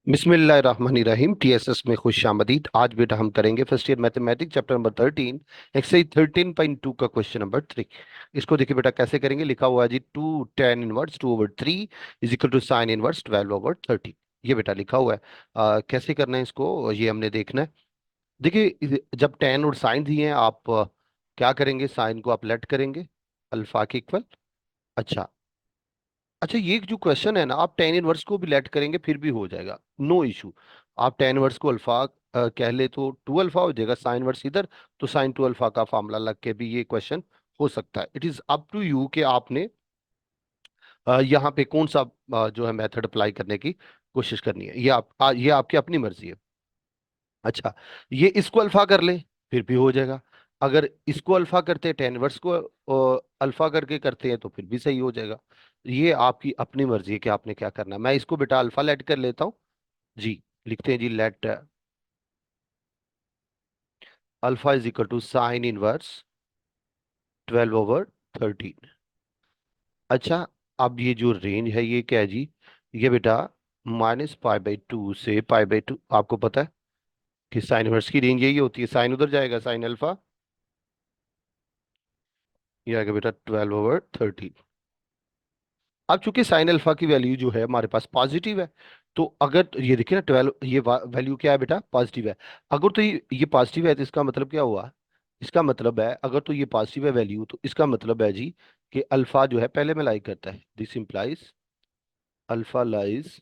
बिस्मिल्लाहिर्रहमानिर्रहीम। टीएसएस में खुश आमदीद। आज बेटा हम करेंगे first year mathematics chapter number 13 exercise 13.2 का क्वेश्चन नंबर 3। इसको देखिए बेटा कैसे करेंगे। लिखा हुआ है जी 2 tan 1 2/3 is equal to sin 1 12/13। ये बेटा लिखा हुआ है। कैसे करना है इसको ये हमने देखना है। देखिए जब tan और sin दिए हैं आप क्या करेंगे, साइन को आप लेट करेंगे अल्फा के इक्वल। अच्छा, अच्छा ये जो क्वेश्चन है ना, आप टेन इनवर्स को भी लेट करेंगे फिर भी हो जाएगा, नो इशू। आप टेन इनवर्स को अल्फा कह ले तो 2 अल्फा हो जाएगा, साइन इनवर्स इधर तो sin 2 अल्फा का फार्मूला लग के भी ये क्वेश्चन हो सकता है। It is up to you कि आपने यहाँ पे कौन सा जो है मेथड अप्लाई करने की कोशिश करनी है। ये आपकी अपनी मर्जी है। अच्छा, ये इसको अल्फा कर ले फिर भी हो जाएगा। अगर इसको अल्फा करते हैं, टेन इनवर्स को अल्फा करके करते हैं तो फिर भी सही हो जाएगा। ये आपकी अपनी मर्जी है कि आपने क्या करना है। मैं इसको बेटा अल्फा लेट कर लेता हूँ जी। लिखते हैं जी let alpha is equal to sine inverse 12/13। अच्छा, अब ये जो रेंज है ये क्या है जी, ये बेटा -π/2 से π/2। आपको पता है कि साइन इनवर्स की रेंज यही होती है, साइन उधर जाएगा साइन अल्फा, ये आएगा बेटा 12/13। अब चूंकि साइन अल्फा की वैल्यू जो है हमारे पास पॉजिटिव है, तो अगर ये देखिए ना 12, ये वैल्यू क्या है बेटा, पॉजिटिव है। अगर तो ये पॉजिटिव है तो इसका मतलब क्या हुआ, इसका मतलब है अगर तो ये पॉजिटिव है वैल्यू तो इसका मतलब है जी कि अल्फा जो है पहले में लाई करता है। This implies alpha lies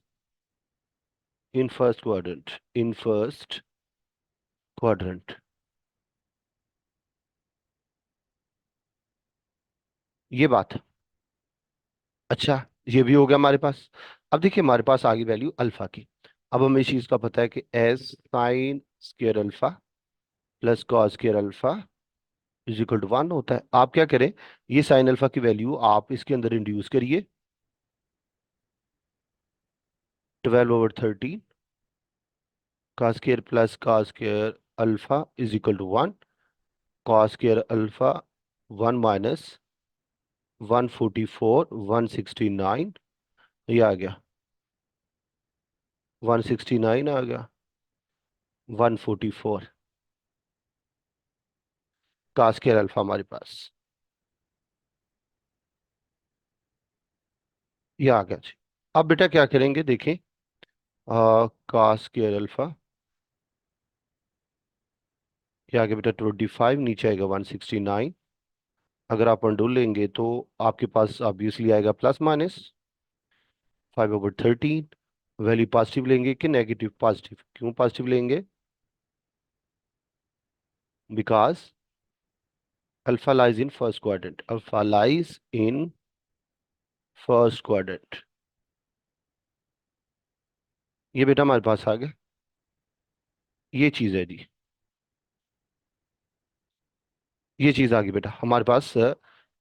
in first quadrant, in first quadrant. ये बात। अच्छा, ये भी हो गया हमारे पास। अब देखिए हमारे पास आ गई वैल्यू अल्फा की। अब हमें इस चीज का पता है कि एस sine square alpha plus cos square alpha is equal to 1 होता है। आप क्या करें, ये साइन अल्फा की वैल्यू आप इसके अंदर इंड्यूस करिए, 12/13 का स्क्वायर प्लस का square alpha is equal to 1। Cos square alpha 1 minus 144 169, ये आ गया 169 आ गया 144 का स्क्वायर अल्फा हमारे पास ये आ गया जी। अब बेटा क्या करेंगे देखें, का स्क्वायर अल्फा ये आ गया बेटा 25, नीचे आएगा 169। अगर आप अंडू लेंगे तो आपके पास ऑब्वियसली आएगा प्लस माइनस 5/13। वैल्यू पॉजिटिव लेंगे कि नेगेटिव, पॉजिटिव। क्यों पॉजिटिव लेंगे, because alpha lies in first quadrant, alpha lies in first quadrant. ये बेटा हमारे पास आ गया, ये चीज है जी, ये चीज आ गई बेटा हमारे पास।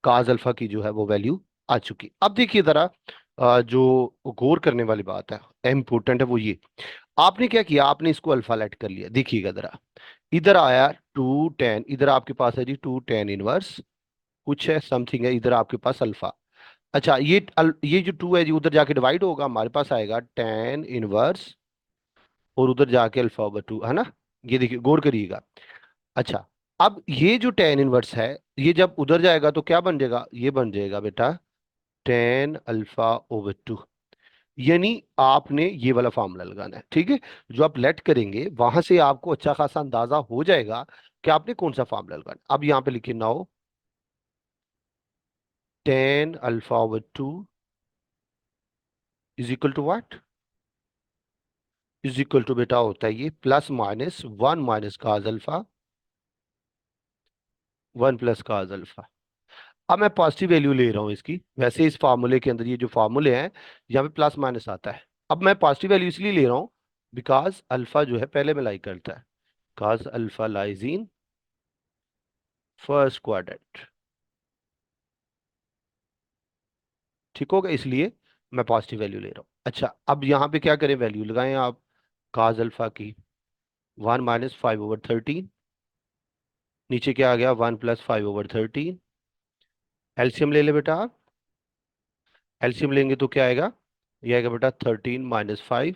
काज अल्फा की जो है वो वैल्यू आ चुकी। अब देखिए जरा जो गौर करने वाली बात है, इम्पोर्टेंट है, वो ये आपने क्या किया, आपने इसको अल्फा लेट कर लिया। देखिएगा जरा, इधर आया 2 tan, इधर आपके पास है जी 2 tan 1 कुछ है समथिंग है, इधर आपके पास अल्फा। अच्छा, ये जो 2 है जी उधर जाके डिवाइड होगा, हमारे पास आएगा tan 1 और उधर जाके अल्फा/2, है ना। ये देखिए गौर करिएगा। अच्छा, अब ये जो tan 1 है, ये जब उधर जाएगा तो क्या बन जाएगा, ये बन जाएगा बेटा tan अल्फा/2। यानी आपने ये वाला फॉर्मूला लगाना है, ठीक है। जो आप लेट करेंगे वहां से आपको अच्छा खासा अंदाजा हो जाएगा कि आपने कौन सा फॉर्मूला लगाना है। अब यहाँ पे लिखिए now tan alpha is equal to what, is equal to बेटा होता है ये plus minus 1 minus cos alpha 1 plus cos alpha. अब मैं पॉजिटिव वैल्यू ले रहा हूँ इसकी, वैसे इस फार्मूले के अंदर ये जो फार्मूले हैं यहाँ पे प्लस माइनस आता है। अब मैं पॉजिटिव वैल्यू इसलिए ले रहा हूँ बिकॉज अल्फा जो है पहले में लाई करता है, काज alpha lies in first quadrant. ठीक होगा, इसलिए मैं पॉजिटिव वैल्यू ले रहा हूँ। अच्छा, अब यहाँ पे क्या करें, वैल्यू लगाएं आप काज अल्फा की 1 माइनस 5/13, नीचे क्या आ गया 1 प्लस 5/13। एलसीएम ले ले बेटा आप, एलसीएम लेंगे तो क्या आएगा, ये आएगा बेटा 13 माइनस 5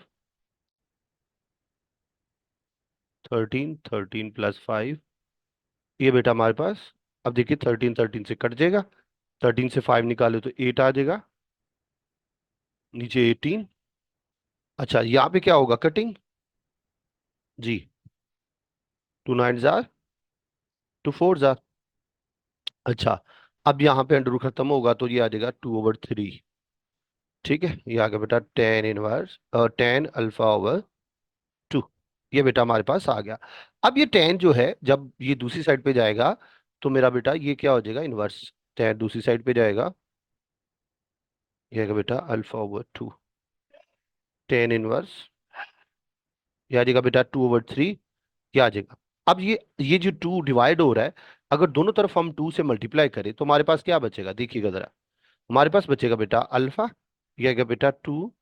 13, 13 + 5, ये बेटा हमारे पास। अब देखिए 13 13 से कट जाएगा, 13 से 5 निकाले तो 8 आ जाएगा, नीचे 18। अच्छा यहाँ पे क्या होगा, कटिंग जी। 2 9 जार, 2 4 जार। अच्छा, अब यहाँ पे अंडर खत्म होगा तो ये आ जाएगा 2/3। ठीक है, ये आ गया बेटा 10 इनवर्स 10 अल्फा/2। ये बेटा हमारे पास आ गया। अब ये 10 जो है जब ये दूसरी साइड पे जाएगा तो मेरा बेटा ये क्या हो जाएगा, इनवर्स। 10 दूसरी साइड पे जाएगा, ये आएगा बेटा अल्फा/2। 10 इनवर्स, ये आ जाएगा बेटा 2/3। ये आ जाएगा। अब ये जो 2 डिवाइड हो रहा है, अगर दोनों तरफ हम 2 से मल्टीप्लाई करें तो हमारे पास क्या बचेगा, देखिएगा जरा। हमारे पास बचेगा बेटा अल्फा, ये आएगा बेटा 2।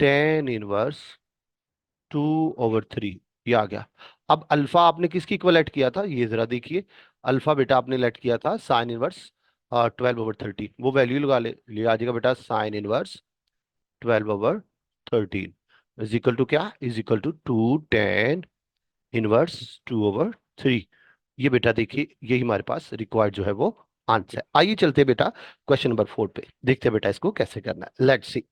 10 इनवर्स 2/3, ये आ गया। अब अल्फा आपने किसकी इक्वल लेट किया था, ये जरा देखिए। अल्फा बेटा आपने लेट किया था साइन इनवर्स 12/13, वो वैल्यू लगा ले आ जाएगा बेटा sine inverse 12/13 is equal to क्या, इज इक्वल टू 2 10 इनवर्स 2/3। ये बेटा देखिए यही हमारे पास रिक्वायर्ड जो है वो आंसर है। आइए चलते हैं बेटा क्वेश्चन नंबर 4 पे, देखते हैं बेटा इसको कैसे करना है, लेट्स सी।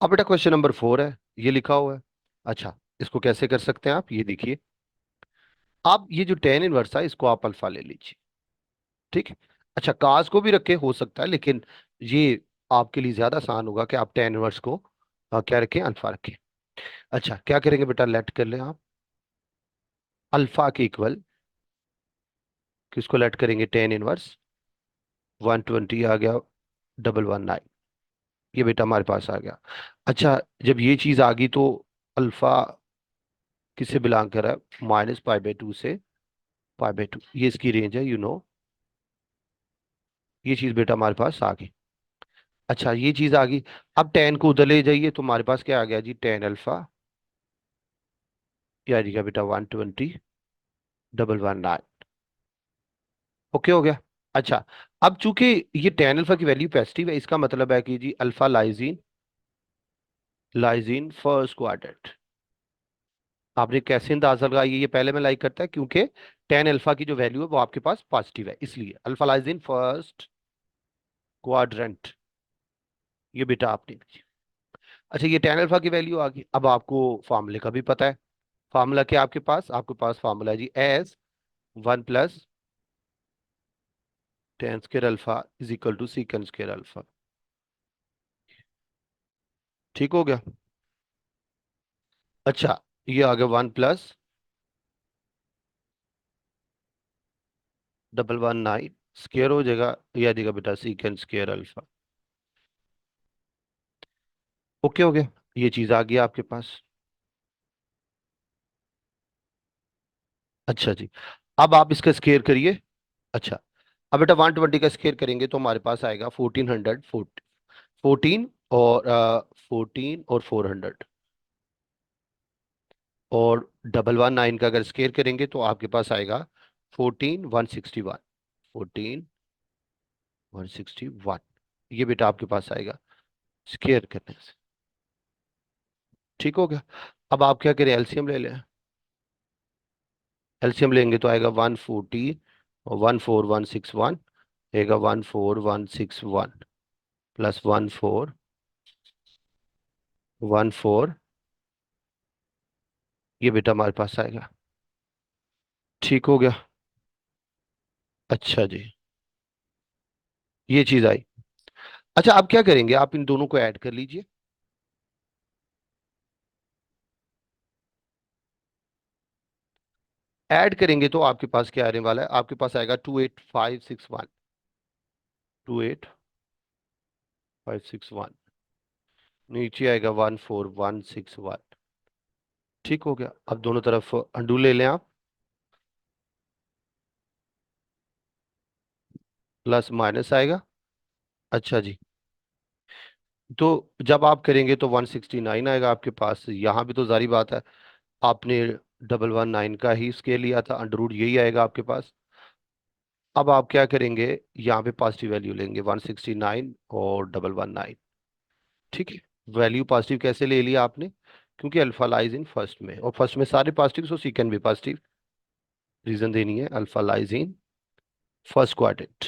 अब बेटा क्वेश्चन नंबर 4 है, ये लिखा हुआ है। अच्छा, इसको कैसे कर सकते हैं आप, ये देखिए। आप ये जो 10 इनवर्स है इसको आप अल्फा ले लीजिए। ठीक है। अच्छा, कास को भी रखे हो सकता है, लेकिन ये आपके लिए ज्यादा आसान होगा कि आप 10 इनवर्स को क्या रखें, अल्फा रखें। अच्छा, क्या करेंगे बेटा, लेट कर लें आप अल्फा के इक्वल, किसको लेट करेंगे, 10 इनवर्स 120 आ गया 119। ये बेटा हमारे पास आ गया। अच्छा, जब ये चीज आ गई तो अल्फा किससे बिलोंग कर रहा है, -π/2 से π/2, ये इसकी रेंज है, ये चीज बेटा हमारे पास आ गई। अच्छा, ये चीज आ गई। अब 10 को उधर ले जाइए तो हमारे पास क्या आ गया जी, 10 अल्फा, ये आ जाएगा बेटा 120 119। ओके हो गया। अच्छा, अब चूंकि ये 10 अल्फा की वैल्यू पॉजिटिव है, इसका मतलब है कि जी अल्फा लाइजीन फर्स्ट क्वाड्रेंट। आपने कैसे अंदाजा लगाया, ये पहले में लाइक करता है क्योंकि 10 अल्फा की जो वैल्यू है वो आपके पास पॉजिटिव है, इसलिए अल्फा लाइजीन फर्स्ट क्वाड्रेंट। ये बेटा आपने, अच्छा ये 10 अल्फा की वैल्यू आ गई। अब आपको फार्मूले का भी पता है। फार्मूला क्या आपके पास, आपके पास फार्मूला है जी एस 1 + tan² alpha is equal to sec² alpha. ठीक हो गया। अच्छा, ये आ गया 1+119 स्केयर हो जाएगा, ये आ जाएगा बेटा sec² अल्फा। ओके हो गया, ये चीज आ गई आपके पास। अच्छा जी, अब आप इसका स्केयर करिए। अच्छा, अब बेटा 120 का स्केयर करेंगे तो हमारे पास आएगा 1400, 14 और 14 और 400। और 119 का अगर स्केयर करेंगे तो आपके पास आएगा 14 161, 14 161। ये बेटा आपके पास आएगा स्केयर करने से। ठीक हो गया। अब आप क्या करें, एलसीएम ले लें। एलसीएम लेंगे तो आएगा 140 और 14161, आएगा 14161 प्लस 1414, ये बेटा हमारे पास आएगा। ठीक हो गया। अच्छा जी, ये चीज आई। अच्छा, आप क्या करेंगे, आप इन दोनों को ऐड कर लीजिए। ऐड करेंगे तो आपके पास क्या आने वाला है, आपके पास आएगा 28561, 28561, नीचे आएगा 14161। ठीक हो गया। अब दोनों तरफ अंडू ले लें आप, प्लस माइनस आएगा। अच्छा जी, तो जब आप करेंगे तो 169 आएगा आपके पास, यहाँ भी तो जारी बात है, आपने 119 का ही स्केल लिया था, अंडर रूट यही आएगा आपके पास। अब आप क्या करेंगे, यहाँ पे पॉजिटिव वैल्यू लेंगे 169 और 119। ठीक है, वैल्यू पॉजिटिव कैसे ले लिया आपने, क्योंकि अल्फा लाइज इन फर्स्ट में, और फर्स्ट में सारे positive, so C can be positive. Reason देनी है, alpha lies in first quadrant.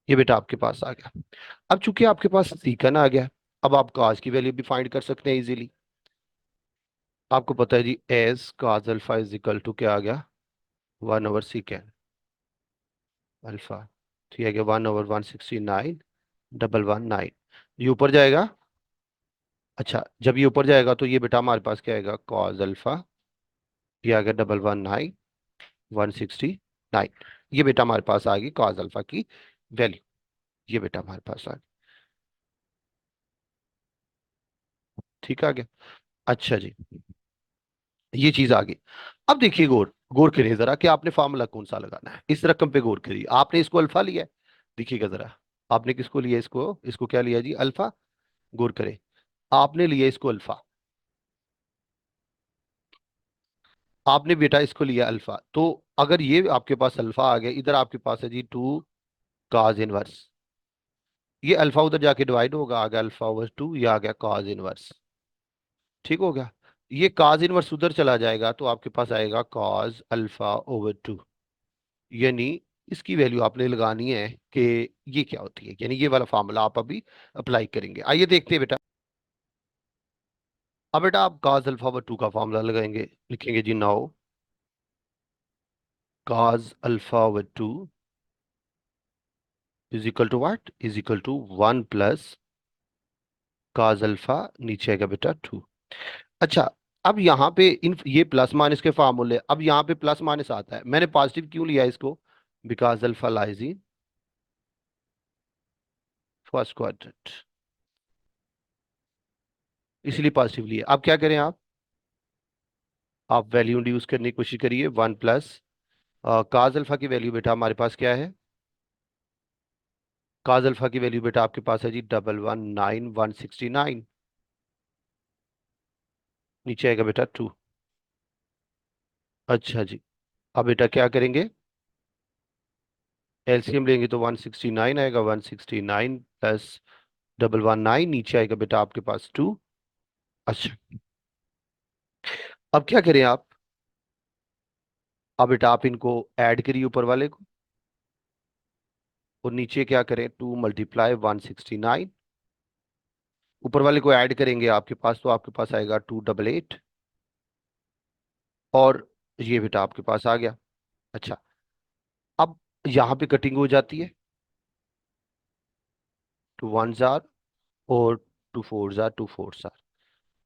ये बेटा आपके पास आ गया। अब चूंकि आपके पास सीकन आ गया, अब आप काज की वैल्यू भी फाइंड कर सकते हैं इजीली। आपको पता है जी, as cos alpha is equal to क्या आ गया, 1 ओवर सीकन अल्फा। ठीक है, 1/169 डबल वन नाइन। ये ऊपर जाएगा। अच्छा, जब ये ऊपर जाएगा तो ये बेटा हमारे पास क्या आएगा, कॉज अल्फा। ये आ गया 119 169। ये बेटा हमारे पास आ गई कॉज अल्फा की वैल्यू। ये बेटा हमारे पास आ गई। ठीक आ गया। अच्छा जी, ये चीज आ गई। अब देखिए, गौर गौर करिए जरा कि आपने फार्मूला कौन सा लगाना है। इस रकम पे गौर करिए, आपने इसको अल्फा लिया है। देखिएगा जरा, आपने किसको लिया, इसको इसको क्या लिया जी, अल्फा। गौर करें, आपने लिया इसको अल्फा, आपने बेटा इसको लिया अल्फा। तो अगर ये आपके पास अल्फा आ गया, इधर आपके पास है जी 2 काज इनवर्स। ये अल्फा उधर जाके डिवाइड होगा, आ गया अल्फा/2, ये आ गया काज इनवर्स। ठीक हो गया। ये काज इनवर्स उधर चला जाएगा तो आपके पास आएगा cos α/2। यानी इसकी वैल्यू आपने लगानी है कि ये क्या होती है, यानी ये वाला फार्मूला आप अभी अप्लाई करेंगे। आइए देखते हैं बेटा। अब बेटा आप cos α/2 का फार्मूला लगाएंगे, लिखेंगे जी now cos α/2 is equal to what, is equal to 1 + cos alpha, नीचे आएगा बेटा 2। अच्छा, अब यहाँ पे इन ये प्लस माइनस के फार्मूले, अब यहाँ पे प्लस माइनस आता है, मैंने पॉजिटिव क्यों लिया इसको, because alpha lies in first quadrant, इसलिए पॉजिटिव लिया। अब क्या करें आप वैल्यू इंड्यूस करने की कोशिश करिए। 1 + काज अल्फा की वैल्यू बेटा हमारे पास क्या है, काज अल्फा की वैल्यू बेटा आपके पास है जी 119 169, नीचे आएगा बेटा 2। अच्छा जी, अब बेटा क्या करेंगे, एलसीएम लेंगे तो 169 आएगा, 169 + 119, नीचे आएगा बेटा आपके पास 2। अच्छा, अब क्या करें अब बेटा आप इनको ऐड करिए ऊपर वाले को, और नीचे क्या करें, 2 × 169, ऊपर वाले को ऐड करेंगे आपके पास तो आपके पास आएगा 288, और ये बेटा आपके पास आ गया। अच्छा, अब यहाँ पे कटिंग हो जाती है, 2 1 जार और 2 4 जार, 2 4 जार,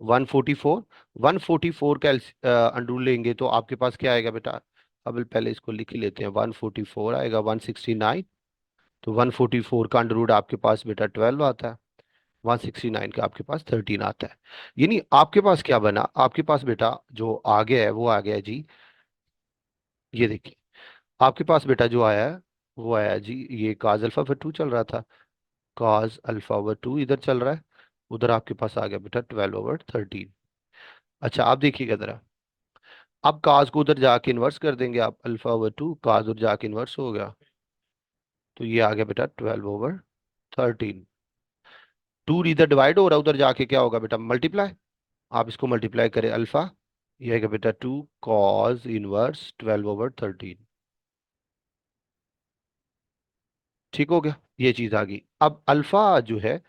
144। 144 का अंडू लेंगे तो आपके पास क्या आएगा बेटा, अब पहले इसको लिख ही लेते हैं, 144 आएगा 169। तो 144 का अंडर रूट आपके पास बेटा 12 आता है, 169 का आपके पास 13 आता है। यानी आपके पास क्या बना, आपके पास बेटा जो आ गया है वो आ गया जी, ये देखिए आपके पास बेटा जो आया है वो आया जी, ये cos α/2 चल रहा था, cos α/2 इधर चल रहा है, उधर आपके पास आ गया बेटा 12/13। अच्छा, आप देखिएगा जरा, अब काज को उधर जाके इन्वर्स कर देंगे आप, अल्फा/2 काज उधर जाके इन्वर्स हो गया, तो ये आ गया बेटा 12/13। टू इधर डिवाइड हो रहा है, उधर जाके क्या होगा बेटा, मल्टीप्लाई। आप इसको मल्टीप्लाई करें अल्फा, ये आएगा बेटा 2 cos−1 12/13। ठीक हो गया, ये चीज आ गई। अब अल्फा जो है,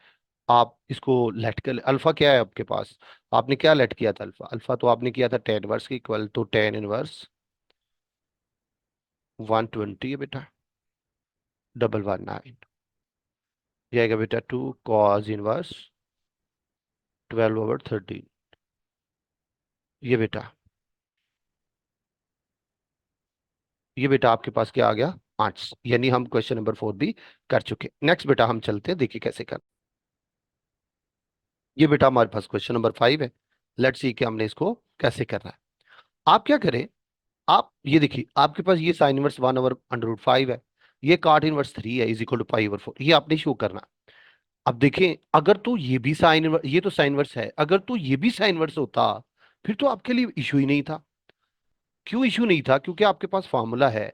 आप इसको लेट कर, अल्फा क्या है आपके पास, आपने क्या लेट किया था अल्फा, अल्फा तो आपने किया था टेन इनवर्स की इक्वल, तो tan−1 120 है बेटा 119, ये आएगा बेटा 2 cos−1 12/13। ये बेटा, ये बेटा आपके पास क्या आ गया, 5। यानी हम क्वेश्चन नंबर 4 भी कर चुके। नेक्स्ट बेटा हम चलते हैं, देखिए कैसे कर। ये बेटा हमारे पास क्वेश्चन नंबर 5 है। लेट्स सी कि हमने इसको कैसे करना है। आप क्या करें, आप ये देखिए आपके पास ये साइन इनवर्स 1/√5 है, ये cot इनवर्स 3 है, = π/4, ये आपने शो करना। अब देखें, अगर तो ये भी साइन इनवर्स, ये तो साइन इनवर्स है, अगर तो ये भी साइन इनवर्स होता फिर तो आपके लिए इशू ही नहीं था। क्यों इशू नहीं था, क्योंकि आपके पास फार्मूला है।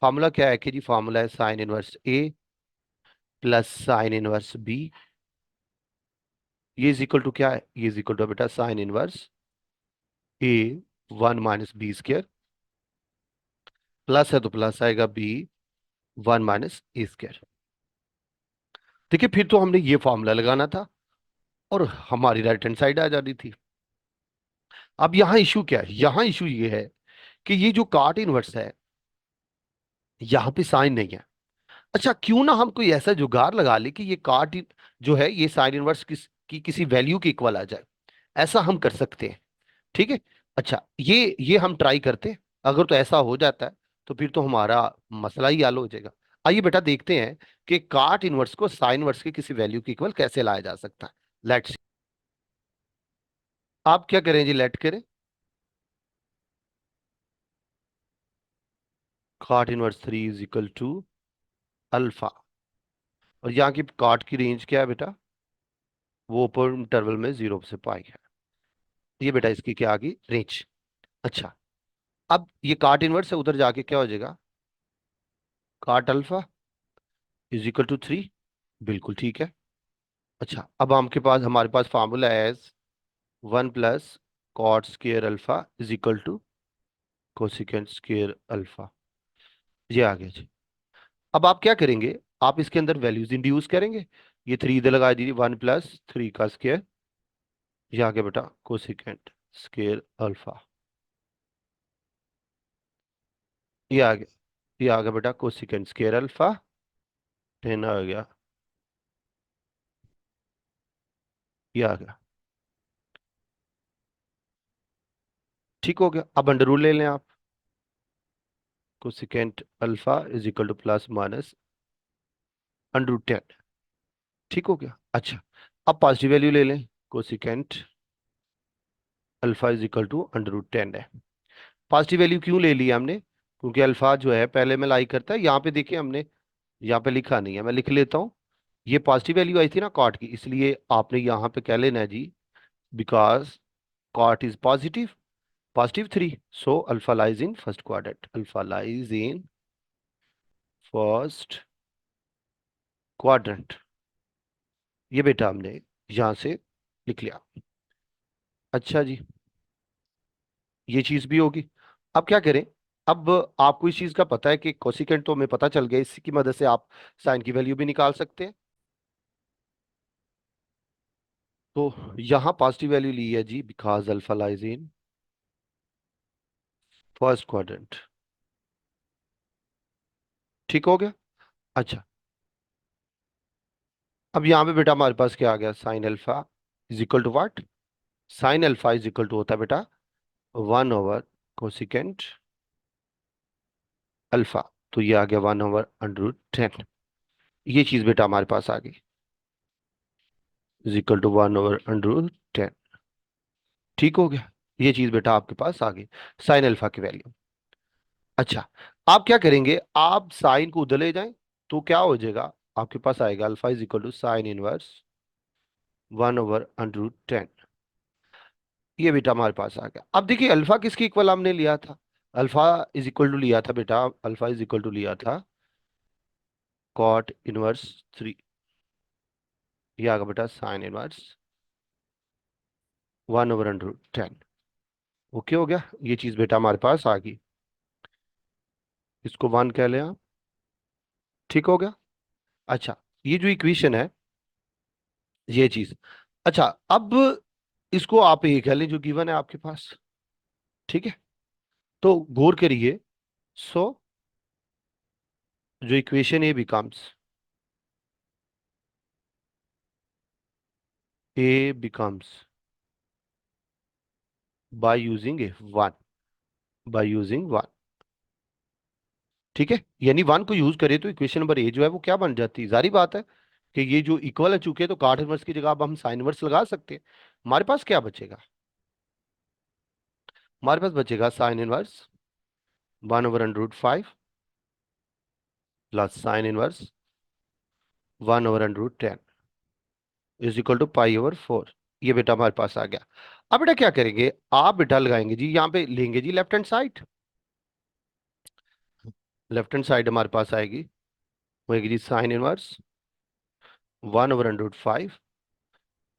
फार्मूला क्या है कि जी, फार्मूला है sign inverse A plus sine inverse B, ये इज इक्वल टू क्या है, ये इज इक्वल टू बेटा sine inverse A 1 - b², plus है तो प्लस आएगा बी 1 - a²। देखिए फिर तो हमने ये फॉर्मूला लगाना था और हमारी राइट हैंड साइड आ जानी थी। अब यहाँ इशू क्या है, यहाँ इशू ये है कि ये जो कार्ट इनवर्स है यहाँ पे साइन नहीं है। अच्छा क्यों ना हम कोई ऐसा जुगाड़ लगा ले कि ये जो है ये साइन इनवर्स की किसी वैल्यू के इक्वल आ जाए। ऐसा हम कर सकते हैं, ठीक है। अच्छा ये हम ट्राई करते हैं। अगर तो ऐसा हो जाता है तो फिर तो हमारा मसला ही हल हो जाएगा। आइए बेटा देखते हैं कि कार्ट इनवर्स को साइन इनवर्स के किसी वैल्यू के इक्वल कैसे लाया जा सकता है। लेट्स, आप क्या करें जी, लेट करें cot inverse 3 is equal to alpha, और यहाँ की कार्ट की रेंज क्या है बेटा, वो ऊपर इंटरवल में 0 से पाई है। ये बेटा इसकी क्या आ गई, रेंज। अच्छा अब ये कार्ट इनवर्स है, उधर जाके क्या हो जाएगा, cot alpha is equal to 3, बिल्कुल ठीक है। अच्छा अब हमारे पास फार्मूला है 1 + cot square alpha is equal to cosecant square alpha, ये आ गया जी। अब आप क्या करेंगे, आप इसके अंदर वैल्यूज इंड्यूस करेंगे। ये 3 इधर लगा दीजिए, 1 + 3 का स्क्वेयर, ये आ गया बेटा कोसिकेंट स्क्वेयर अल्फा, ये आ गया, ये आ गया बेटा कोसिकेंट स्क्वेयर अल्फा 10 आ गया, ये आ गया, ठीक हो गया। अब अंडर रूल ले लें आप, cosecant alpha is equal two plus minus √10, ठीक हो गया। अच्छा अब पॉजिटिव वैल्यू ले लें, cosecant alpha is equal to √10 है। पॉजिटिव वैल्यू क्यों ले लिया हमने, क्योंकि अल्फा जो है पहले में लाई करता है। यहाँ पे देखिए हमने यहाँ पे लिखा नहीं है, मैं लिख लेता हूँ। ये पॉजिटिव वैल्यू आई थी ना कॉट की, इसलिए आपने यहाँ पे क्या लेना है जी, because cot is positive, +3, so alpha lies in first quadrant, alpha lies in first quadrant. ये बेटा हमने यहाँ से लिख लिया। अच्छा जी, ये चीज भी होगी। अब क्या करें, अब आपको इस चीज का पता है कि कोसिकेंट तो हमें पता चल गया, इसी की मदद से आप साइन की वैल्यू भी निकाल सकते हैं। तो यहाँ पॉजिटिव वैल्यू ली है जी, because alpha lies in first quadrant, ठीक हो गया। अच्छा अब यहाँ पे बेटा हमारे पास क्या आ गया, sine alpha is equal to what, sine alpha is equal to होता है बेटा 1/कोसिकेंट अल्फा, तो ये आ गया 1/√10। ये चीज बेटा हमारे पास आ गई, इज इक्वल टू 1/√10, ठीक हो गया। ये चीज बेटा आपके पास आ गई, साइन अल्फा की वैल्यू। अच्छा आप क्या करेंगे, आप साइन को उधर ले जाएं तो क्या हो जाएगा, आपके पास आएगा alpha is equal to sine inverse 1/√10। ये बेटा हमारे पास आ गया। अब देखिए अल्फा किसके इक्वल हमने लिया था, अल्फा इज इक्वल टू लिया था बेटा, अल्फा इज इक्वल टू लिया था कॉट इनवर्स 3, ये आ गया बेटा साइन इनवर्स 1/√10। ओके हो गया, ये चीज बेटा हमारे पास आ गई, इसको 1 कह लें आप, ठीक हो गया। अच्छा ये जो इक्वेशन है, ये चीज, अच्छा अब इसको आप ये कह लें जो गिवन है आपके पास, ठीक है। तो गौर करिए, सो जो equation A becomes by using A 1, by using 1, ठीक है। यानी 1 को यूज करें तो इक्वेशन नंबर ए जो है वो क्या बन जाती है, जारी बात है कि ये जो इक्वल है चुके, तो कार्ट इनवर्स की जगह अब हम साइन इनवर्स लगा सकते हैं। हमारे पास क्या बचेगा, हमारे पास बचेगा sine inverse 1/√5 plus sine inverse 1/√10 is equal to π/4। ये बेटा हमारे पास आ गया। अब बेटा क्या करेंगे, आप बेटा लगाएंगे जी, यहाँ पे लेंगे जी left hand side, left hand side हमारे पास आएगी, होएगी जी sine inverse 1/√5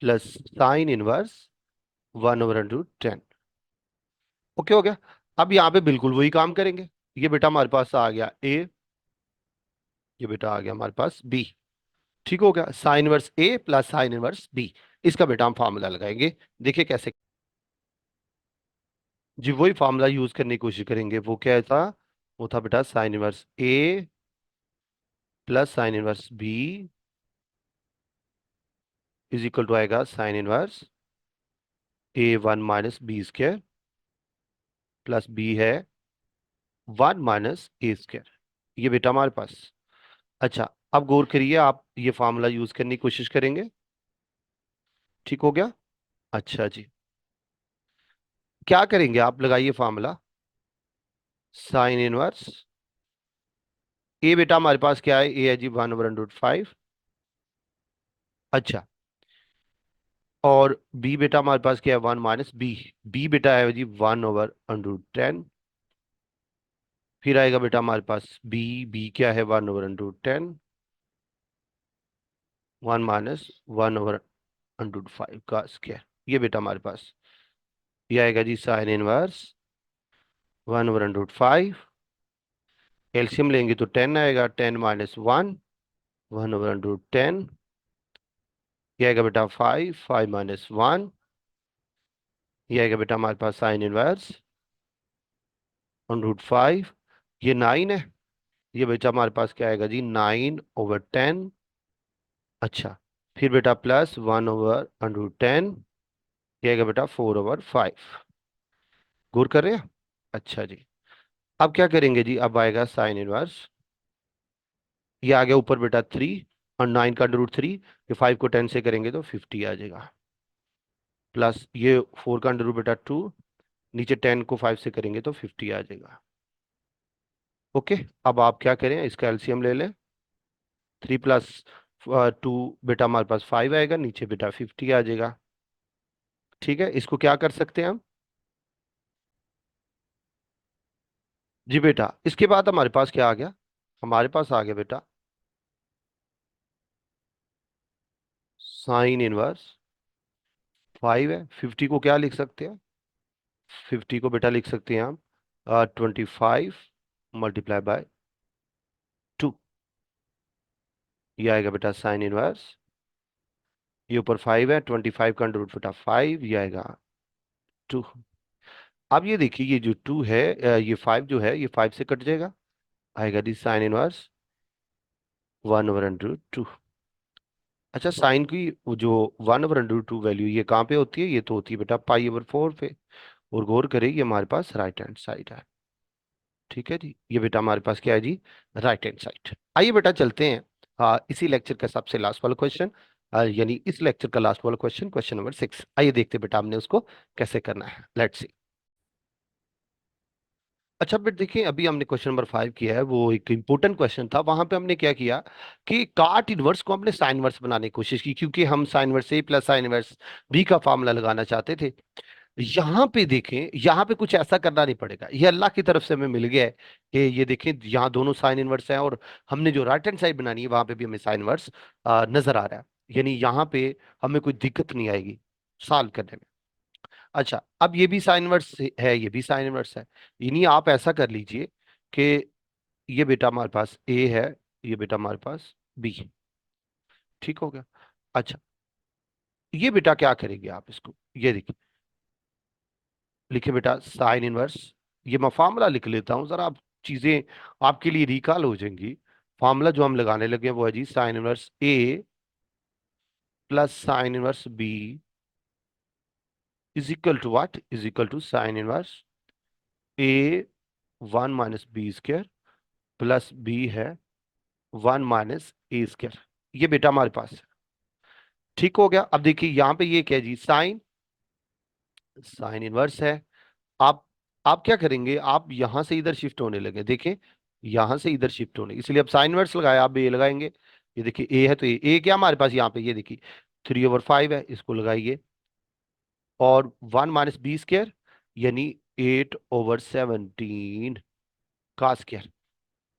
plus sine inverse 1/√10। Okay हो गया। अब यहाँ पे बिल्कुल वही काम करेंगे। ये बेटा हमारे पास आ गया ए, ये बेटा आ गया हमारे पास बी। ठीक हो गया, sign inverse A plus sine inverse B. इसका बेटा हम फार्मूला लगाएंगे। देखिए कैसे। जी वही फार्मूला यूज करने की कोशिश करेंगे। वो क्या था? वो था बेटा sine inverse A plus sine inverse B is equal to आएगा sine inverse A1 - B² plus B है 1 - A²। ये बेटा हमारे पास। अच्छा, अब गौर करिए, आप ये फार्मूला यूज करने की कोशिश करेंगे। ठीक हो गया। अच्छा जी, क्या करेंगे आप? लगाइए फार्मूला। साइन इनवर्स ए बेटा हमारे पास क्या है? ए है जी 1/√5। अच्छा, और बी बेटा हमारे पास क्या है? 1 - बी। बी बेटा है जी 1/√10। फिर आएगा बेटा हमारे पास बी। बी क्या है? 1/√10। 1 - 1/√5 का स्क्वायर। ये बेटा हमारे पास ये आएगा जी साइन इनवर्स 1/√5। एलसीएम लेंगे तो 10 आएगा। 10 - 1 1/√10। ये आएगा बेटा 5। 5 - 1 ये आएगा बेटा हमारे पास साइन इनवर्स √5। ये 9 है। ये बेटा हमारे पास क्या आएगा जी? 9/10। अच्छा, फिर बेटा प्लस 1/√10। ये आएगा बेटा 4/5। गौर कर रहे हैं? अच्छा जी, अब क्या करेंगे जी? अब आएगा साइन इनवर्स। ये आ गया ऊपर बेटा 3 और 9 का √3। ये 5 को 10 से करेंगे तो 50 आ जाएगा। प्लस ये 4 का अंडर रूट बेटा 2। नीचे 10 को 5 से करेंगे तो 50 आ जाएगा। ओके, अब आप क्या करें? इसका एलसीएम ले लें। 3 + 2 बेटा हमारे पास 5 आएगा। नीचे बेटा 50 आ जाएगा। ठीक है, इसको क्या कर सकते हैं हम? जी बेटा, इसके बाद हमारे पास क्या आ गया? हमारे पास आ गया बेटा साइन इनवर्स 5 है। 50 को क्या लिख सकते हैं? 50 को बेटा लिख सकते हैं हम 25 × 2। ये आएगा बेटा साइन इनवर्स। ये ऊपर 5 है। 25 का अंडर रूट बेटा 5। ये आएगा 2। अब ये देखिए, ये जो 2 है ये 5 जो है, ये 5 से कट जाएगा। आएगा दी साइन इनवर्स 1/√2। अच्छा, साइन की वो जो 1/√2 वैल्यू ये कहाँ पे होती है? ये तो होती है बेटा π/4 पे। और गौर करें, ये हमारे पास राइट हैंड साइड है। ठीक है जी, ये बेटा हमारे पास क्या है जी? Right hand side. आइए बेटा चलते हैं इसी लेक्चर का सबसे लास्ट वाला क्वेश्चन, यानी इस लेक्चर का लास्ट वाला क्वेश्चन, क्वेश्चन नंबर 6। आइए देखते हैं बेटा हमने उसको कैसे करना है। Let's see. अच्छा बेट देखिए, अभी हमने क्वेश्चन नंबर 5 किया है, वो एक इंपॉर्टेंट क्वेश्चन था। वहां पे हमने क्या किया कि काट इनवर्स को हमने साइन इनवर्स बनाने की कोशिश की, क्योंकि हम sign inverse A plus sine inverse B का फार्मूला लगाना चाहते थे। यहाँ पे देखें, यहाँ पे कुछ ऐसा करना नहीं पड़ेगा। ये अल्लाह की तरफ से हमें मिल गया है कि ये देखें, यहाँ दोनों साइन इनवर्स हैं, और हमने जो राइट हैंड साइड बनानी है वहां पे भी हमें साइन इनवर्स नजर आ रहा है। यानी यहाँ पे हमें कोई दिक्कत नहीं आएगी सॉल्व करने में। अच्छा, अब ये भी साइन इनवर्स है, ये भी साइन इनवर्स है। यानी आप ऐसा कर लीजिए कि ये बेटा हमारे पास ए है, ये बेटा हमारे पास बी। ठीक हो गया। अच्छा, ये बेटा क्या करेंगे आप? इसको ये देखिए, लिखे बेटा साइन इनवर्स। ये मैं फार्मूला लिख लेता हूं, जरा आप चीजें आपके लिए रिकॉल हो जाएंगी। फार्मूला जो हम लगाने लगे हैं वो है जी sine inverse A plus sine inverse B is equal to what? Is equal to sine inverse A 1 - B² plus B है 1 - A²। ये बेटा हमारे पास है। ठीक हो गया। अब देखिए यहाँ पे ये क्या है जी? साइन, साइन इनवर्स है। आप आप क्या करेंगे? आप यहां से इधर शिफ्ट होने लगे, देखें, यहां से इधर शिफ्ट होने, इसलिए अब साइन इनवर्स लगाया, आप ए लगाएंगे। ये देखिए ए है, तो ए क्या हमारे पास यहाँ पे? ये देखिए 3/5 है, इसको लगाइए। और 1 - B² यानी 8/17 का स्क्वायर।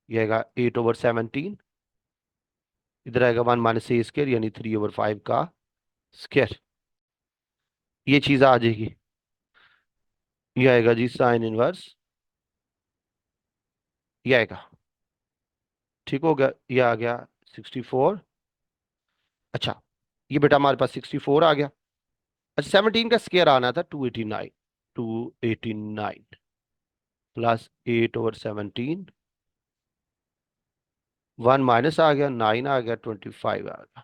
ये आएगा 8/17 इधर आएगा 1 - a² यानी 3/5 का स्क्वायर। ये चीज आ जाएगी। ये आएगा जी साइन इनवर्स, ये आएगा। ठीक हो गया, ये आ गया 64। अच्छा, ये बेटा हमारे पास 64 आ गया। अच्छा, 17 का स्क्वायर आना था 289। 289 प्लस 8/17। 1 माइनस आ गया, 9 आ गया, 25 आ गया।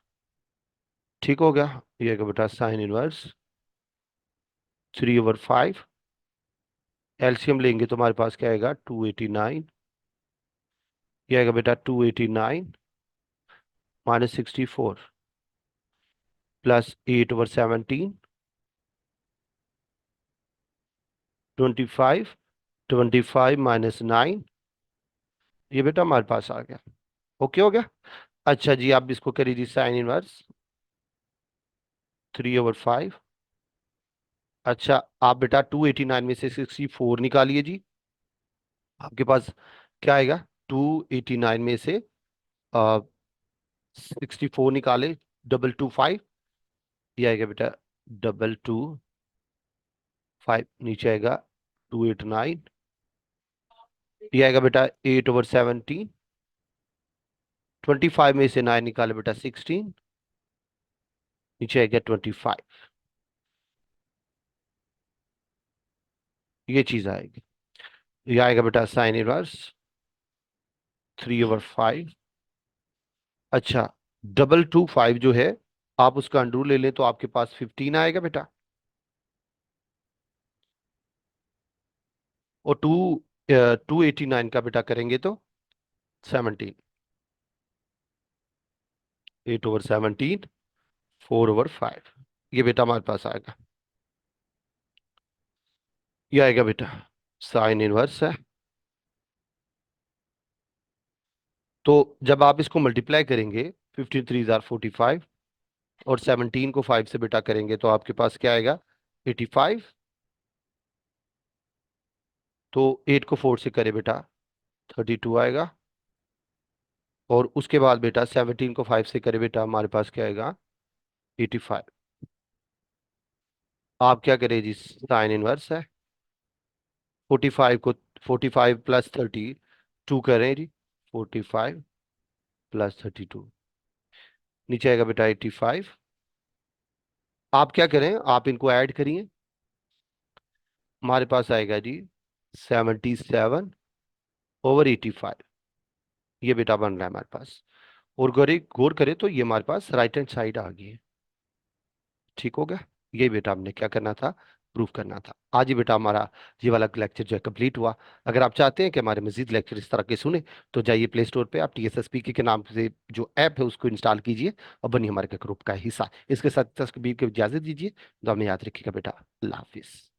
ठीक हो गया, ये आएगा बेटा साइन इनवर्स 3/5। एलसीएम लेंगे तो हमारे पास क्या आएगा 289। ये आएगा बेटा 289 -64 प्लस 8/17। 25। 25 - 9। ये बेटा हमारे पास आ गया। ओके हो गया। अच्छा जी, आप इसको करिए जी साइन इनवर्स 3/5। अच्छा, आप बेटा 289 में से 64 निकालिए जी। आपके पास क्या आएगा, 289 में से 64 निकाले, 225। ये आएगा बेटा 225। नीचे आएगा 289। ये आएगा बेटा 8/17। 25 में से 9 निकाले बेटा 16। नीचे आएगा 25। ये चीज आएगी। ये आएगा बेटा साइन इनवर्स 3/5। अच्छा, 225 जो है, आप उसका अंडर ले लें तो आपके पास 15 आएगा बेटा। और 289 का बेटा करेंगे तो 17। 8/17 4/5। ये बेटा हमारे पास आएगा। ये आएगा बेटा साइन इनवर्स है। तो जब आप इसको मल्टीप्लाई करेंगे, 53 × 3 = 45, और 17 को 5 से बेटा करेंगे तो आपके पास क्या आएगा 85। तो 8 को 4 से करे बेटा 32 आएगा। और उसके बाद बेटा 17 को 5 से करे बेटा हमारे पास क्या आएगा 85। आप क्या करें जी, साइन इनवर्स है 45 को, 45 + 32 करें जी। 45 + 32, नीचे आएगा बेटा 85। आप क्या करें, आप इनको ऐड करिए। हमारे पास आएगा जी 77/85। ये बेटा बन रहा है हमारे पास। और गौर गौर करें तो ये हमारे पास राइट हैंड साइड आ गई है। ठीक हो गया। ये बेटा हमने क्या करना था, प्रूफ करना था। आज ही बेटा हमारा ये वाला लेक्चर जो है कंप्लीट हुआ। अगर आप चाहते हैं कि हमारे मजीद लेक्चर इस तरह के सुने, तो जाइए प्ले स्टोर पे, आप TSSP के नाम से जो ऐप है उसको इंस्टॉल कीजिए और बनिए हमारे ग्रुप का हिस्सा। इसके साथ तस्वीर की इजाजत दीजिए। तो हमें याद रखिएगा बेटा, अल्लाह हाफिज।